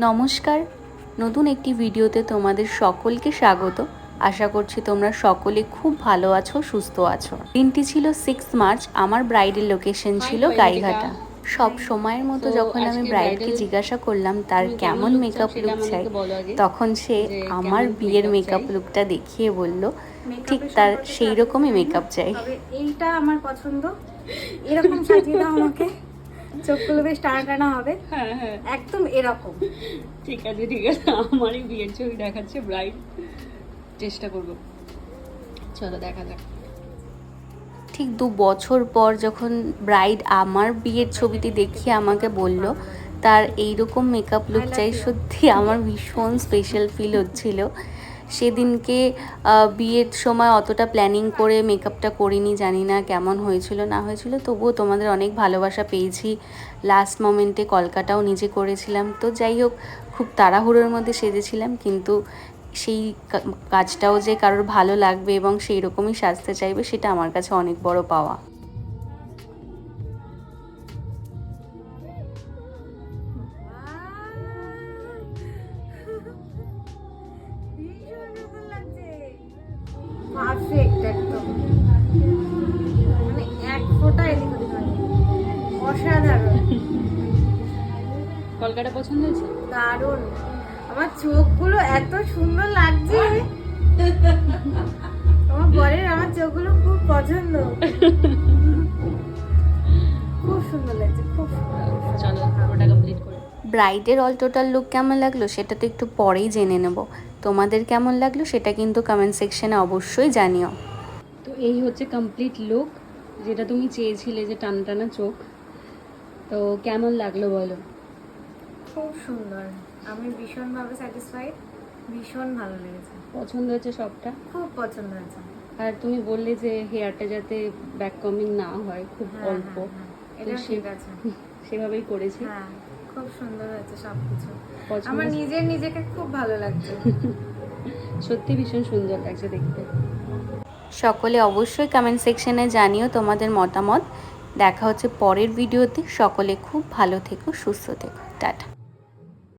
নমস্কার, নতুন একটি ভিডিওতে তোমাদের সকলকে স্বাগত। আশা করছি তোমরা সকলে খুব ভালো আছো, সুস্থ আছো। দিনটি ছিল 6 মার্চ। আমার ব্রাইডের লোকেশন ছিল গাইঘাটা। সব সময়ের মতো যখন আমি ব্রাইডকে জিজ্ঞাসা করলাম তার কেমন মেকআপ লুক চাই, তখন সে আমার বিয়ের মেকআপ লুকটা দেখিয়ে বলল ঠিক তার সেই রকমই মেকআপ চাই। এইটা আমার পছন্দ, এরকম সাজিয়ে দাও আমাকে, চোখগুলো বেশ টানা টানা হবে। হ্যাঁ হ্যাঁ একদম এরকম। ঠিক আছে ঠিক আছে, আমারই বিয়ের ছবি দেখাচ্ছে ব্রাইড, চেষ্টা করব, চলো দেখা যাক। ঠিক 2 বছর পর যখন ব্রাইড আমার বিয়ের ছবিটি দেখিয়ে আমাকে বলল তার এইরকম মেকআপ লুক চাই, সত্যি আমার ভীষণ স্পেশাল ফিল হচ্ছিল। সেদিনকে বিয়ের সময় অতটা প্ল্যানিং করে মেকআপটা করিনি, জানি না কেমন হয়েছিল না হয়েছিল, তবুও তোমাদের অনেক ভালোবাসা পেয়েছি। লাস্ট মোমেন্টে কলকাতাও নিজে করেছিলাম, তো যাই হোক খুব তাড়াহুড়োর মধ্যে সেজেছিলাম, কিন্তু সেই কাজটাও যে কারোর ভালো লাগবে এবং সেই রকমই সাজতে চাইবে, সেটা আমার কাছে অনেক বড় পাওয়া। পারফেক্ট একদম, মানে এক ফোঁটা এদিক ওদিক হয়নি। অসাধারণ, কলকাতা পছন্দ হয়েছে? দারুণ। আমার চোখগুলো এত সুন্দর লাগছে, আমার বরের আমার চোখগুলো খুব পছন্দ, খুব সুন্দর লাগছে, খুব সুন্দর। চলো ওটা কমপ্লিট করে। ব্রাইডের অল টোটাল লুক কেমন লাগলো সেটা তো একটু পরেই জেনে নেব। তোমাদের কেমন লাগলো সেটা কিন্তু কমেন্ট সেকশনে অবশ্যই জানিও। তো এই হচ্ছে কমপ্লিট লুক, যেটা তুমি চেয়েছিলে, যে টানা টানা চোখ। তো কেমন লাগলো বলো? খুব সুন্দর, আমি ভীষণভাবে স্যাটিসফাইড, ভীষণ ভালো লেগেছে, পছন্দ হয়েছে সবটা? খুব পছন্দ হয়েছে। আর তুমি বললে যে হেয়ারটা যাতে ব্যাক কমিং না হয়, খুব হ্যাঁ, অল্প, হ্যাঁ, তো এটা ঠিক আছে। সেভাবেই করেছি। হ্যাঁ, খুব সুন্দর হয়েছে সবকিছু, পছন্দ আমার নিজেকে খুব ভালো লাগছে। সত্যি ভীষণ সুন্দর লাগছে দেখতে। সকলে অবশ্যই কমেন্ট সেকশনে জানিও তোমাদের মতামত। দেখা হচ্ছে পরের ভিডিওতে। সকলে খুব ভালো থেকো, সুস্থ থেকো, টাটা।